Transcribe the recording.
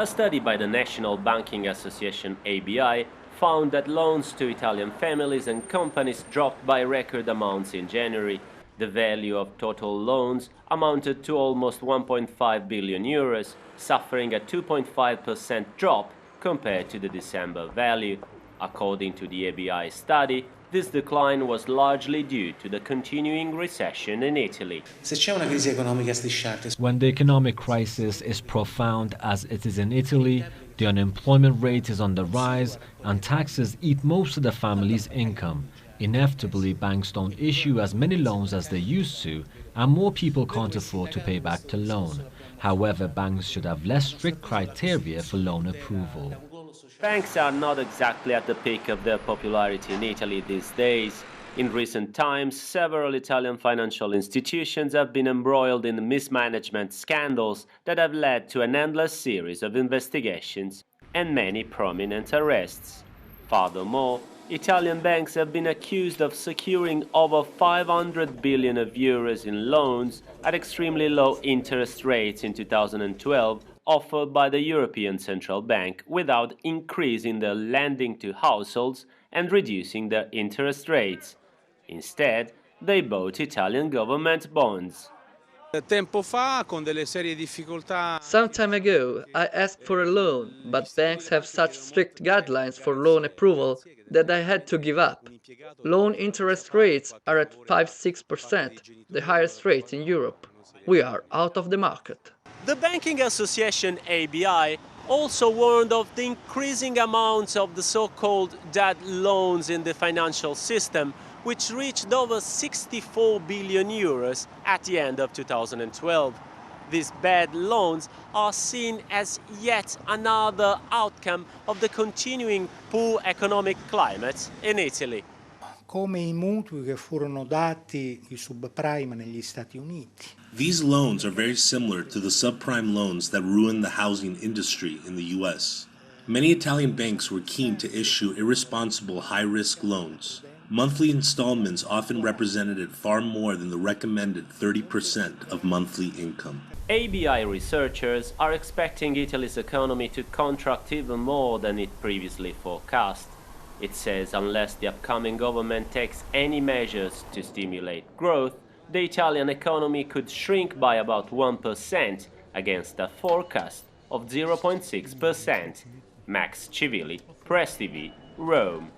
A study by the National Banking Association ABI found that loans to Italian families and companies dropped by record amounts in January. The value of total loans amounted to almost 1.5 billion euros, suffering a 2.5% drop compared to the December value. According to the ABI study, this decline was largely due to the continuing recession in Italy. When the economic crisis is profound as it is in Italy, the unemployment rate is on the rise and taxes eat most of the family's income. Inevitably, banks don't issue as many loans as they used to, and more people can't afford to pay back the loan. However, banks should have less strict criteria for loan approval. Banks are not exactly at the peak of their popularity in Italy these days. In recent times, several Italian financial institutions have been embroiled in mismanagement scandals that have led to an endless series of investigations and many prominent arrests. Furthermore, Italian banks have been accused of securing over 500 billion euros in loans at extremely low interest rates in 2012, offered by the European Central Bank without increasing their lending to households and reducing their interest rates. Instead, they bought Italian government bonds. Some time ago, I asked for a loan, but banks have such strict guidelines for loan approval that I had to give up. Loan interest rates are at 5–6%, the highest rate in Europe. We are out of the market. The Banking Association ABI also warned of the increasing amounts of the so-called dead loans in the financial system, which reached over 64 billion euros at the end of 2012. These bad loans are seen as yet another outcome of the continuing poor economic climate in Italy. Come I mutui che furono dati i subprime negli Stati Uniti. These loans are very similar to the subprime loans that ruined the housing industry in the U.S. Many Italian banks were keen to issue irresponsible high-risk loans. Monthly installments often represented far more than the recommended 30% of monthly income. ABI researchers are expecting Italy's economy to contract even more than it previously forecast. It says unless the upcoming government takes any measures to stimulate growth, the Italian economy could shrink by about 1% against a forecast of 0.6%. Max Civili, Press TV, Rome.